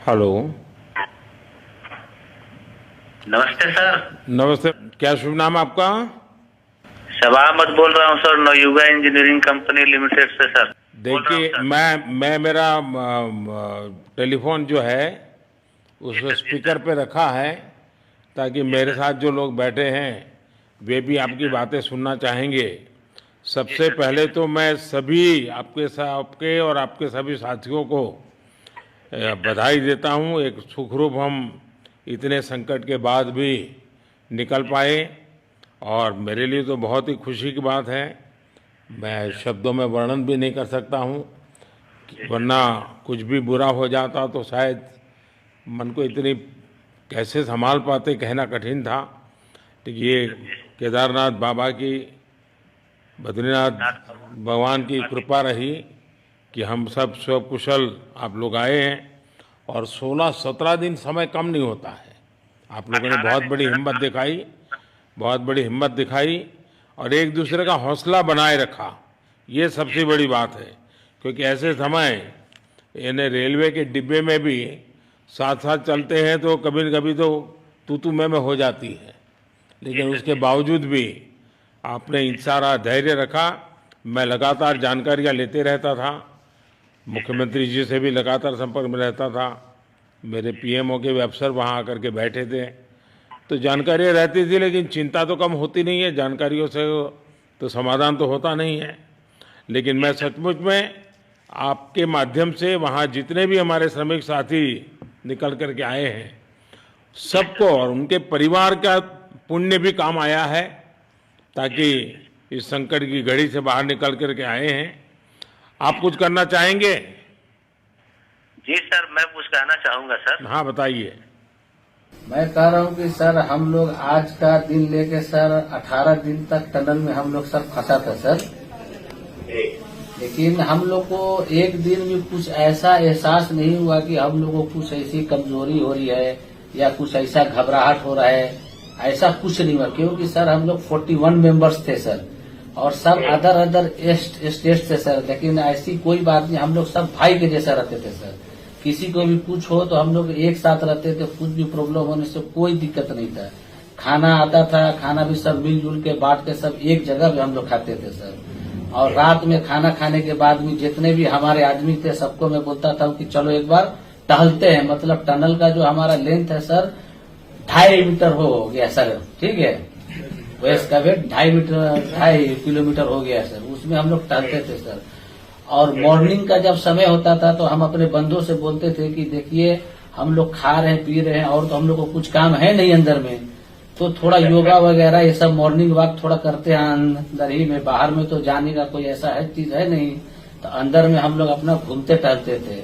Hello. नमस्ते sir. नमस्ते। क्या शुभ नाम आपका? शबा अहमद बोल रहा हूँ sir, Navayuga engineering company limited से सर। देखिए, मैं मेरा टेलीफोन जो है उस स्पीकर पे रखा है ताकि मेरे साथ जो लोग बैठे हैं वे भी आपकी बातें सुनना चाहेंगे। सबसे पहले तो मैं सभी आपके और आपके सभी साथियों को बधाई देता हूँ। एक सुखरूप हम इतने संकट के बाद भी निकल पाए और मेरे लिए तो बहुत ही खुशी की बात है। मैं शब्दों में वर्णन भी नहीं कर सकता हूँ, वरना कुछ भी बुरा हो जाता तो शायद मन को इतनी कैसे संभाल पाते कहना कठिन था। तो ये केदारनाथ बाबा की, बद्रीनाथ भगवान की कृपा रही कि हम सब स्वकुशल आप लोग आए हैं। और 16-17 दिन समय कम नहीं होता है। आप लोगों ने बहुत बड़ी हिम्मत दिखाई, बहुत बड़ी हिम्मत दिखाई और एक दूसरे का हौसला बनाए रखा। ये सबसे बड़ी बात है, क्योंकि ऐसे समय यानी रेलवे के डिब्बे में भी साथ साथ चलते हैं तो कभी न कभी तो तू मैं हो जाती है, लेकिन उसके बावजूद भी आपने सारा धैर्य रखा। मैं लगातार जानकारियाँ लेते रहता था, मुख्यमंत्री जी से भी लगातार संपर्क में रहता था, मेरे पीएमओ के भी अफसर वहाँ आकर के बैठे थे, तो जानकारियाँ रहती थी, लेकिन चिंता तो कम होती नहीं है। जानकारियों से तो समाधान तो होता नहीं है। लेकिन मैं सचमुच में आपके माध्यम से वहाँ जितने भी हमारे श्रमिक साथी निकल कर के आए हैं सबको और उनके परिवार का पुण्य भी काम आया है, ताकि इस संकट की घड़ी से बाहर निकल कर के आए हैं। आप कुछ करना चाहेंगे? जी सर, मैं कुछ कहना चाहूंगा सर। हाँ, बताइए। मैं कह रहा हूँ कि सर हम लोग आज का दिन लेके सर 18 दिन तक टनल में हम लोग सर फंसा था सर। लेकिन हम लोग को एक दिन भी कुछ ऐसा एहसास नहीं हुआ कि हम लोग को कुछ ऐसी कमजोरी हो रही है या कुछ ऐसा घबराहट हो रहा है। ऐसा कुछ नहीं हुआ, क्योंकि सर हम लोग 41 मेंबर्स थे सर, और सब अदर स्टेट से सर। लेकिन ऐसी कोई बात नहीं, हम लोग सब भाई के जैसा रहते थे सर। किसी को भी कुछ हो तो हम लोग एक साथ रहते थे, कुछ भी प्रॉब्लम होने से कोई दिक्कत नहीं था। खाना आता था, खाना भी सब मिलजुल के बांट के सब एक जगह भी हम लोग खाते थे सर। और रात में खाना खाने के बाद भी जितने भी हमारे आदमी थे सबको मैं बोलता था कि चलो एक बार टहलते हैं। मतलब टनल का जो हमारा लेंथ है सर 2.5 मीटर हो गया सर, ठीक है। वेस्ट का वेट 2.5 किलोमीटर हो गया सर। उसमें हम लोग टहलते थे सर। और मॉर्निंग का जब समय होता था तो हम अपने बंधुओं से बोलते थे कि देखिए हम लोग खा रहे हैं पी रहे हैं और तो हम लोग को कुछ काम है नहीं अंदर में, तो थोड़ा योगा वगैरह ये सब मॉर्निंग वॉक थोड़ा करते हैं अंदर ही में। बाहर में तो जाने का कोई ऐसा है चीज है नहीं, तो अंदर में हम लोग अपना घूमते टहलते थे।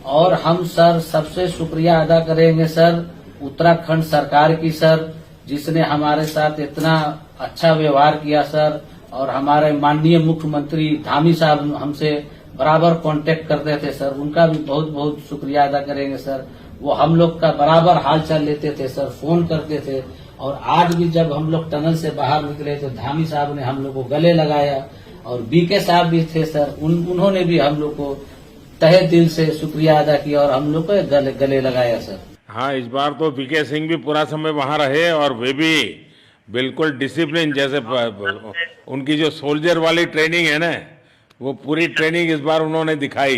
और हम सर सबसे शुक्रिया अदा करेंगे सर उत्तराखंड सरकार की सर, जिसने हमारे साथ इतना अच्छा व्यवहार किया सर। और हमारे माननीय मुख्यमंत्री धामी साहब हमसे बराबर कांटेक्ट करते थे सर, उनका भी बहुत बहुत शुक्रिया अदा करेंगे सर। वो हम लोग का बराबर हालचाल लेते थे सर, फोन करते थे। और आज भी जब हम लोग टनल से बाहर निकले तो धामी साहब ने हम लोग को गले लगाया, और बीके साहब भी थे सर, उन्होंने भी हम लोग को तहे दिल से शुक्रिया अदा किया और हम लोग को गले लगाया सर। हाँ, इस बार तो बीके सिंह भी पूरा समय वहाँ रहे और वे भी बिल्कुल डिसिप्लिन, जैसे उनकी जो सोल्जर वाली ट्रेनिंग है ना, वो पूरी ट्रेनिंग इस बार उन्होंने दिखाई।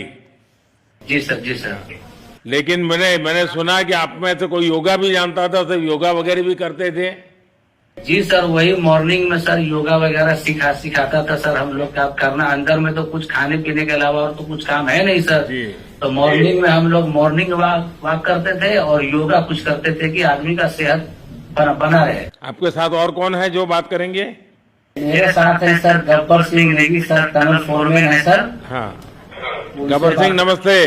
जी सर, जी सर। लेकिन मैंने सुना कि आप में तो कोई योगा भी जानता था, तो योगा वगैरह भी करते थे? जी सर, वही मॉर्निंग में सर योगा वगैरह सिखाता था सर हम लोग का करना। अंदर में तो कुछ खाने पीने के अलावा और तो कुछ काम है नहीं सर जी। तो मॉर्निंग में हम लोग मॉर्निंग वॉक करते थे और योगा कुछ करते थे कि आदमी का सेहत बना रहे। आपके साथ और कौन है जो बात करेंगे? मेरे साथ है sir Gabbar Singh Negi sir, tunnel foreman है सर। हाँ, गब्बर सिंह नमस्ते।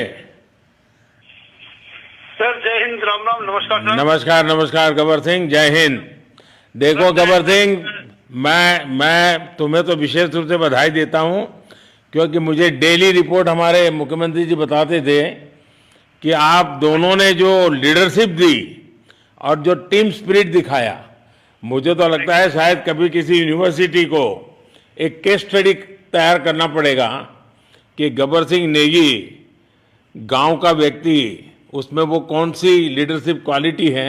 सर जय हिंद, राम राम, नमस्कार सर। नमस्कार नमस्कार गब्बर सिंह, जय हिंद। देखो गब्बर सिंह, मैं तुम्हें तो विशेष रूप से बधाई देता हूं, क्योंकि मुझे डेली रिपोर्ट हमारे मुख्यमंत्री जी बताते थे कि आप दोनों ने जो लीडरशिप दी और जो टीम स्पिरिट दिखाया, मुझे तो लगता है शायद कभी किसी यूनिवर्सिटी को एक केस स्टडी तैयार करना पड़ेगा कि गब्बर सिंह नेगी गांव का व्यक्ति उसमें वो कौन सी लीडरशिप क्वालिटी है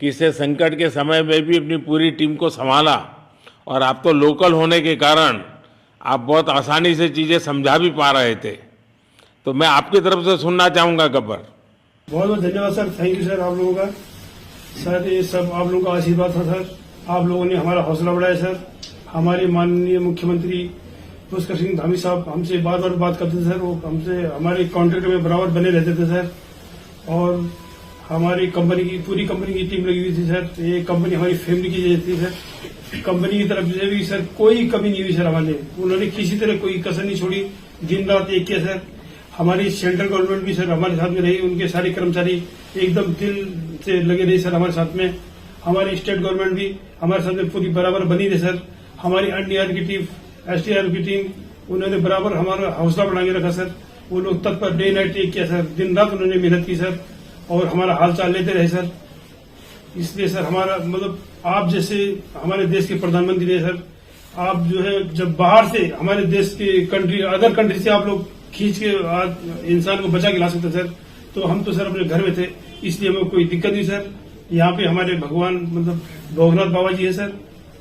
कि इसे संकट के समय में भी अपनी पूरी टीम को संभाला, और आप तो लोकल होने के कारण आप बहुत आसानी से चीज़ें समझा भी पा रहे थे। तो मैं आपकी तरफ से सुनना चाहूँगा गब्बर। बहुत बहुत धन्यवाद सर, थैंक यू सर आप लोगों का। सर ये सब आप लोगों का आशीर्वाद था सर, आप लोगों ने हमारा हौसला बढ़ाया सर। हमारे माननीय मुख्यमंत्री पुष्कर सिंह धामी साहब हमसे बार बार बात करते थे सर, वो हमसे हमारे कॉन्ट्रैक्ट में बराबर बने रहते थे सर। और हमारी कंपनी की पूरी कंपनी की टीम लगी हुई थी सर, ये कंपनी हमारी फैमिली की जैसी थी सर। कंपनी की तरफ से भी सर कोई कमी नहीं हुई सर हमारे, उन्होंने किसी तरह कोई कसर नहीं छोड़ी, दिन रात एक किया सर। हमारी सेंट्रल गवर्नमेंट भी सर हमारे साथ में रही, उनके सारे कर्मचारी एकदम दिल से लगे रहे सर हमारे साथ में। हमारी स्टेट गवर्नमेंट भी हमारे साथ में पूरी बराबर बनी रही सर। हमारी एनडीआर की टीम, एसडीआर की टीम, उन्होंने बराबर हमारा हौसला बढ़ा के रखा सर। वो लोग तत्पर डे नाइट एक किया सर, दिन रात उन्होंने मेहनत की सर और हमारा हाल चाल लेते रहे सर। इसलिए सर हमारा मतलब आप जैसे हमारे देश के प्रधानमंत्री है सर, आप जो है जब बाहर से हमारे देश के कंट्री अदर कंट्री से आप लोग खींच के इंसान को बचा के ला सकते सर, तो हम तो सर अपने घर में थे, इसलिए हमें कोई दिक्कत नहीं सर। यहाँ पे हमारे भगवान मतलब भोगनाथ बाबा जी है सर,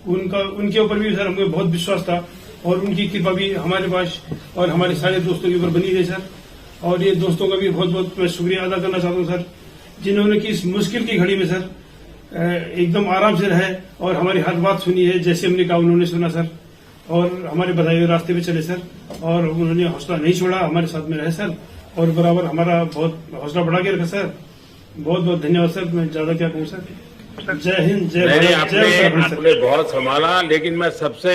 उनके ऊपर भी सर हमें बहुत विश्वास था और उनकी कृपा भी हमारे पास और हमारे सारे दोस्तों के ऊपर बनी रही सर। और ये दोस्तों का भी बहुत बहुत मैं शुक्रिया अदा करना चाहता हूँ सर, जिन्होंने कि इस मुश्किल की घड़ी में सर एकदम आराम से रहे और हमारी हर बात सुनी है, जैसे हमने कहा उन्होंने सुना सर और हमारे बताए हुए रास्ते पे चले सर। और उन्होंने हौसला नहीं छोड़ा, हमारे साथ में रहे सर और बराबर हमारा बहुत हौसला बढ़ा के रखा सर। बहुत बहुत धन्यवाद सर, मैं ज्यादा क्या कहूँ सर। जय हिंद, जय भारत, जय उत्तराखंड आपने बहुत संभाला, लेकिन मैं सबसे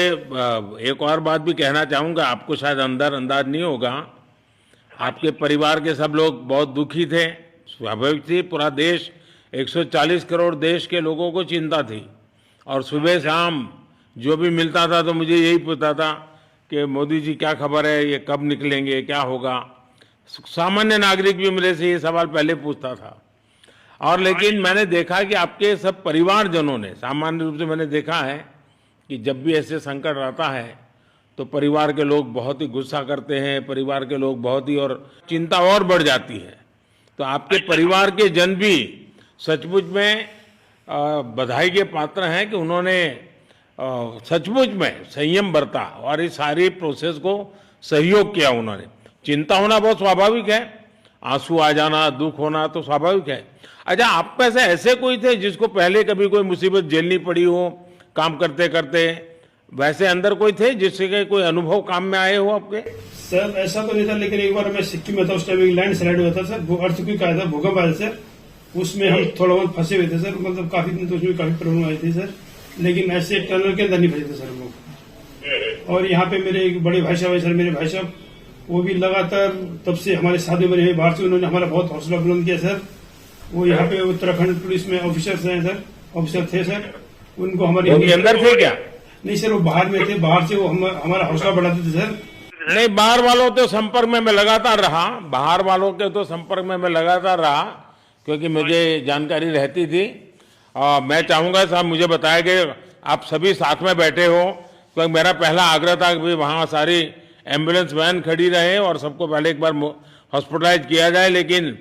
एक और बात भी कहना चाहूंगा, आपको शायद अंदाज नहीं होगा, आपके परिवार के सब लोग बहुत दुखी थे, स्वाभाविक थी। पूरा देश 140 करोड़ देश के लोगों को चिंता थी और सुबह शाम जो भी मिलता था तो मुझे यही पूछता था कि मोदी जी क्या खबर है, ये कब निकलेंगे, क्या होगा। सामान्य नागरिक भी मेरे से ये सवाल पहले पूछता था। और लेकिन मैंने देखा कि आपके सब परिवारजनों ने, सामान्य रूप से मैंने देखा है कि जब भी ऐसे संकट आता है तो परिवार के लोग बहुत ही गुस्सा करते हैं, परिवार के लोग बहुत ही, और चिंता और बढ़ जाती है। तो आपके परिवार के जन भी सचमुच में बधाई के पात्र हैं कि उन्होंने सचमुच में संयम बरता और इस सारी प्रोसेस को सहयोग किया उन्होंने। चिंता होना बहुत स्वाभाविक है, आंसू आ जाना, दुख होना तो स्वाभाविक है। अच्छा, आप में से ऐसे कोई थे जिसको पहले कभी कोई मुसीबत झेलनी पड़ी हो काम करते करते? वैसे अंदर कोई थे जिससे कोई अनुभव काम में आए हो आपके? सर ऐसा तो नहीं था, लेकिन एक बार मैं सिक्किम में था, उस टाइम एक लैंड स्लाइड हुआ था सर, अर्थक्वेक आया था, भूकंप आया सर, उसमें हम थोड़ा बहुत फंसे हुए थे सर, मतलब काफी दिन तो उसमें काफी प्रॉब्लम आई थी सर, लेकिन ऐसे टनल के अंदर नहीं फंसे थे सर हम लोग। और यहाँ पे मेरे एक बड़े भाई साहब है सर, मेरे भाई साहब वो भी लगातार तब से हमारे साथ में रहे बाहर से, उन्होंने हमारा बहुत हौसला बुलंद किया सर। वो यहाँ पे उत्तराखंड पुलिस में ऑफिसर्स हैं सर, ऑफिसर थे सर, उनको हमारे अंदर थे क्या? नहीं सर, वो बाहर में थे, बाहर से वो हमारा हौसला बढ़ाते थे सर। नहीं, बाहर वालों के संपर्क में मैं लगातार रहा, बाहर वालों के तो संपर्क में मैं लगातार रहा क्योंकि मुझे जानकारी रहती थी। और मैं चाहूंगा साहब, मुझे बताया कि आप सभी साथ में बैठे हो, क्योंकि मेरा पहला आग्रह था कि वहाँ सारी एम्बुलेंस वैन खड़ी रहे और सबको पहले एक बार हॉस्पिटलाइज किया जाए, लेकिन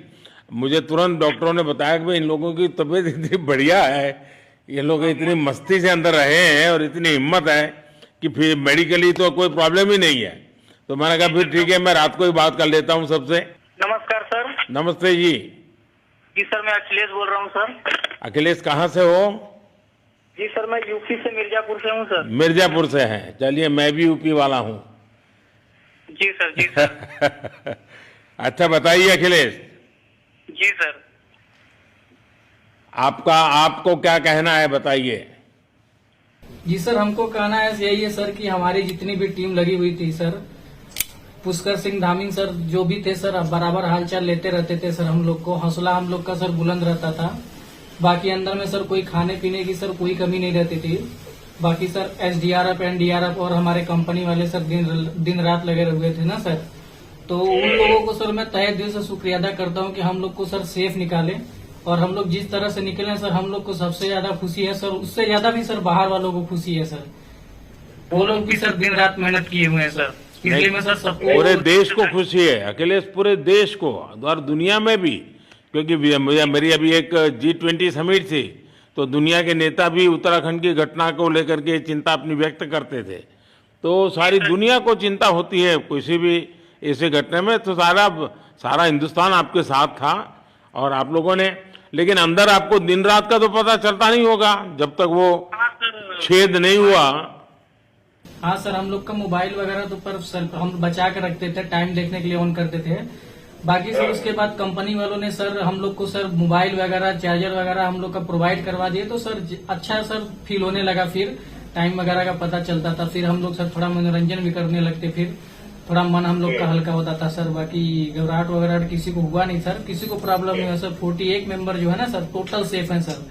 मुझे तुरंत डॉक्टरों ने बताया कि भाई इन लोगों की तबीयत इतनी बढ़िया है, ये लोग इतनी मस्ती से अंदर रहे हैं और इतनी हिम्मत है कि फिर मेडिकली तो कोई प्रॉब्लम ही नहीं है। तो मैंने कहा फिर ठीक है, मैं रात को ही बात कर लेता हूँ सबसे। नमस्कार सर। नमस्ते जी। जी सर, मैं अखिलेश बोल रहा हूँ सर। अखिलेश कहाँ से हो? जी सर, मैं यूपी से मिर्जापुर से हूँ सर। मिर्जापुर से हैं? चलिए, मैं भी यूपी वाला हूँ। जी सर, जी सर। अच्छा बताइए अखिलेश। जी सर। आपको क्या कहना है, बताइए। जी सर, हमको कहना है यही है सर कि हमारी जितनी भी टीम लगी हुई थी सर, पुष्कर सिंह धामी सर जो भी थे सर, बराबर हालचाल लेते रहते थे सर। हम लोग को हौसला हम लोग का सर बुलंद रहता था। बाकी अंदर में सर कोई खाने पीने की सर कोई कमी नहीं रहती थी। बाकी सर एसडीआरएफ, एनडीआरएफ और हमारे कंपनी वाले सर दिन रात लगे हुए थे ना सर, तो उन लोगों को सर मैं तहे दिल से शुक्रिया अदा करता हूँ कि हम लोग को सर सेफ निकाले। और हम लोग जिस तरह से निकले सर, हम लोग को सबसे ज्यादा खुशी है सर, उससे ज्यादा भी सर बाहर वालों को खुशी है सर। वो लोग भी सर दिन रात मेहनत किए हुए हैं सर, इसलिए मैं सर सबको, पूरे देश को खुशी है अखिलेश, पूरे देश को और दुनिया में भी, क्योंकि मेरी अभी एक G20 समिट थी, तो दुनिया के नेता भी उत्तराखंड की घटना को लेकर के चिंता अपनी व्यक्त करते थे। तो सारी दुनिया को चिंता होती है किसी भी ऐसे घटना में, तो सारा हिंदुस्तान आपके साथ था और आप लोगों ने, लेकिन अंदर आपको दिन रात का तो पता चलता नहीं होगा जब तक वो छेद नहीं हुआ। हाँ सर, हम लोग का मोबाइल वगैरह तो पर सर हम बचा के रखते थे, टाइम देखने के लिए ऑन करते थे। बाकी सर उसके बाद कंपनी वालों ने सर हम लोग को सर मोबाइल वगैरह, चार्जर वगैरह हम लोग का प्रोवाइड करवा दिए, तो सर अच्छा सर फील होने लगा। फिर टाइम वगैरह का पता चलता था, फिर हम लोग सर थोड़ा मनोरंजन भी करने लगते, फिर थोड़ा मन हम लोग का हल्का होता था सर। बाकी घबराहट वगैरह किसी को हुआ नहीं सर, किसी को प्रॉब्लम नहीं हुआ सर। 48 मेंबर जो है ना सर, टोटल सेफ हैं सर।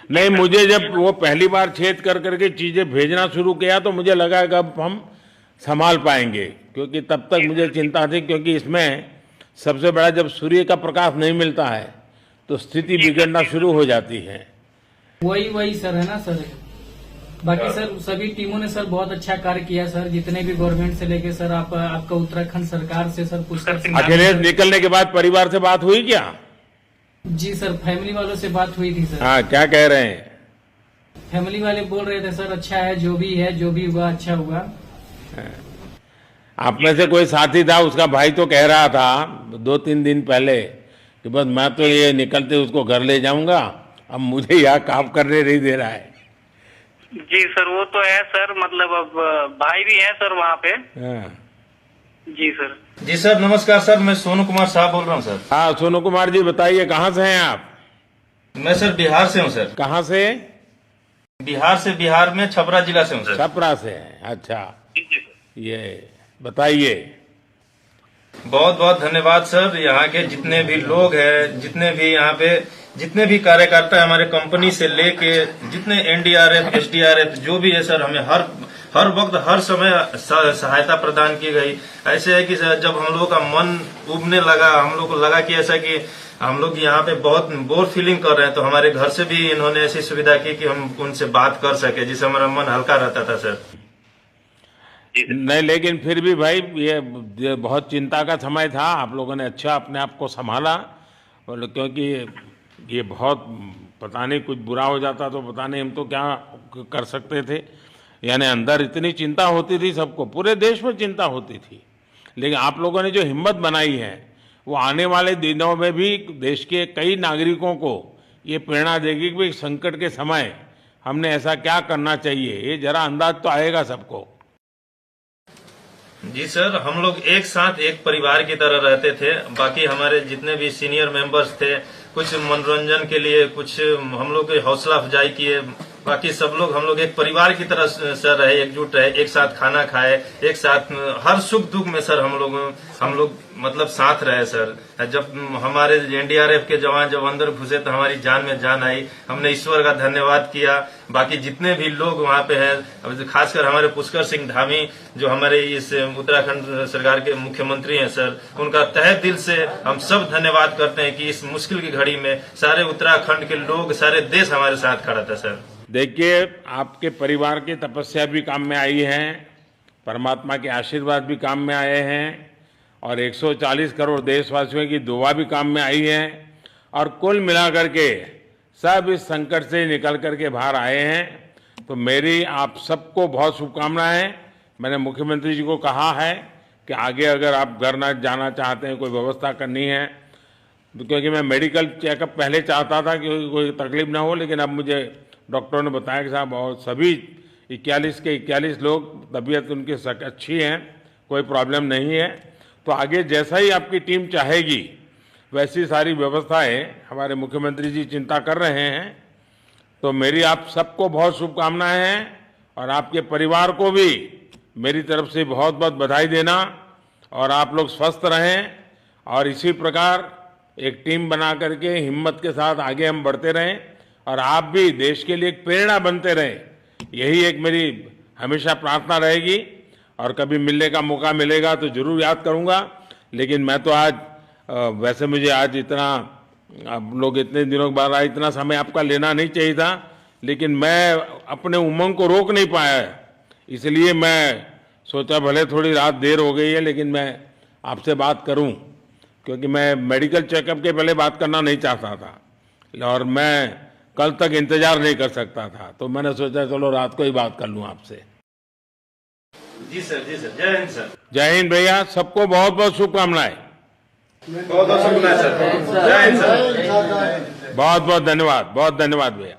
नहीं, मुझे जब वो पहली बार छेद कर करके चीजें भेजना शुरू किया तो मुझे लगा कि अब हम संभाल पाएंगे, क्योंकि तब तक मुझे चिंता थी, क्योंकि इसमें सबसे बड़ा जब सूर्य का प्रकाश नहीं मिलता है तो स्थिति बिगड़ना शुरू हो जाती है। वही सर है ना सर। बाकी सर सभी टीमों ने सर बहुत अच्छा कार्य किया सर, जितने भी गवर्नमेंट से लेके सर आपका उत्तराखंड सरकार से सर पुष्कर सिंह। अखिलेश निकलने के बाद परिवार से बात हुई क्या? जी सर, फैमिली वालों से बात हुई थी सर। हाँ, क्या कह रहे हैं? फैमिली वाले बोल रहे थे सर अच्छा है, जो भी हुआ अच्छा हुआ। आप में से कोई साथी था, उसका भाई तो कह रहा था 2-3 दिन पहले कि बस मैं तो ये निकलते उसको घर ले जाऊंगा, अब मुझे यहाँ काम करने नहीं दे रहा है। जी सर, वो तो है सर, मतलब अब भाई भी है सर वहाँ पे। हाँ। जी सर। जी सर, नमस्कार सर, मैं सोनू कुमार साहब बोल रहा हूँ सर। हाँ, सोनू कुमार जी बताइए, कहाँ से हैं आप? मैं सर बिहार से हूँ सर। कहाँ से? बिहार में छपरा जिला से हूँ सर। छपरा से हैं, अच्छा। ये बताइए। बहुत बहुत धन्यवाद सर। यहाँ के जितने भी लोग हैं, जितने भी यहाँ पे जितने भी कार्यकर्ता है हमारे कंपनी से लेके, जितने NDRF, SDRF जो भी है सर, हमें हर वक्त हर समय सहायता प्रदान की गई। ऐसे है कि सर जब हम लोगों का मन उबने लगा, हम लोग को लगा कि ऐसा कि हम लोग यहाँ पे बहुत बोर फीलिंग कर रहे हैं, तो हमारे घर से भी इन्होंने ऐसी सुविधा की कि हम उनसे बात कर सके, जिससे हमारा मन हल्का रहता था सर। नहीं, लेकिन फिर भी भाई ये बहुत चिंता का समय था, आप लोगों ने अच्छा अपने आप को संभाला, क्योंकि ये बहुत पता नहीं कुछ बुरा हो जाता तो पता नहीं हम तो क्या कर सकते थे। यानी अंदर इतनी चिंता होती थी, सबको, पूरे देश में चिंता होती थी, लेकिन आप लोगों ने जो हिम्मत बनाई है वो आने वाले दिनों में भी देश के कई नागरिकों को ये प्रेरणा देगी कि संकट के समय हमने ऐसा क्या करना चाहिए, ये जरा अंदाज तो आएगा सबको। जी सर, हम लोग एक साथ एक परिवार की तरह रहते थे। बाकी हमारे जितने भी सीनियर मेंबर्स थे, कुछ मनोरंजन के लिए, कुछ हम लोग की हौसला अफजाई किए। बाकी सब लोग हम लोग एक परिवार की तरह सर रहे, एकजुट रहे, एक साथ खाना खाए, एक साथ हर सुख दुख में सर हम लोग मतलब साथ रहे सर। जब हमारे NDRF के जवान जब अंदर घुसे तो हमारी जान में जान आई, हमने ईश्वर का धन्यवाद किया। बाकी जितने भी लोग वहाँ पे हैं, खासकर हमारे पुष्कर सिंह धामी जो हमारे इस उत्तराखंड सरकार के मुख्यमंत्री हैं सर, उनका तहे दिल से हम सब धन्यवाद करते हैं कि इस मुश्किल की घड़ी में सारे उत्तराखंड के लोग, सारे देश हमारे साथ खड़ा था सर। देखिए, आपके परिवार की तपस्या भी काम में आई है, परमात्मा के आशीर्वाद भी काम में आए हैं, और 140 करोड़ देशवासियों की दुआ भी काम में आई है, और कुल मिलाकर के सब इस संकट से निकल करके बाहर आए हैं। तो मेरी आप सबको बहुत शुभकामनाएं। मैंने मुख्यमंत्री जी को कहा है कि आगे अगर आप घर न जाना चाहते हैं, कोई व्यवस्था करनी है, क्योंकि मैं मेडिकल चेकअप पहले चाहता था कि कोई तकलीफ ना हो, लेकिन अब मुझे डॉक्टरों ने बताया कि साहब और सभी 41 के 41 लोग तबीयत उनकी अच्छी है, कोई प्रॉब्लम नहीं है। तो आगे जैसा ही आपकी टीम चाहेगी वैसी सारी व्यवस्थाएं हमारे मुख्यमंत्री जी चिंता कर रहे हैं। तो मेरी आप सबको बहुत शुभकामनाएं हैं, और आपके परिवार को भी मेरी तरफ से बहुत बहुत बधाई देना, और आप लोग स्वस्थ रहें, और इसी प्रकार एक टीम बना करके हिम्मत के साथ आगे हम बढ़ते रहें, और आप भी देश के लिए एक प्रेरणा बनते रहें। यही एक मेरी हमेशा प्रार्थना रहेगी, और कभी मिलने का मौका मिलेगा तो जरूर याद करूंगा। लेकिन मैं तो आज वैसे मुझे आज इतना, आप लोग इतने दिनों के बाद आए, इतना समय आपका लेना नहीं चाहिए था, लेकिन मैं अपने उमंग को रोक नहीं पाया, इसलिए मैं सोचा भले थोड़ी रात देर हो गई है लेकिन मैं आपसे बात करूं। क्योंकि मैं मेडिकल चेकअप के पहले बात करना नहीं चाहता था और मैं कल तक इंतजार नहीं कर सकता था, तो मैंने सोचा चलो रात को ही बात कर लूं आपसे। जी सर, जय हिंद सर। जय हिंद भैया, सबको बहुत बहुत शुभकामनाएं। बहुत बहुत शुभकामनाएं सर। जय हिंद सर। बहुत बहुत धन्यवाद भैया।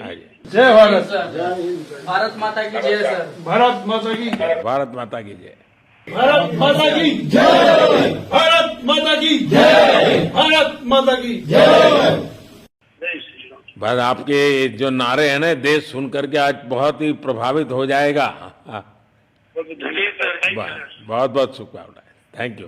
आइए। जय भारत। भारत माता की जय सर। भारत माता की भारत माता की जय। भारत माता की जय। भारत माता की जय। भारत माता की जय। बस आपके जो नारे हैं ना, देश सुन करके आज बहुत ही प्रभावित हो जाएगा। जी सर। बहुत बहुत शुभकामनाएं। Thank you.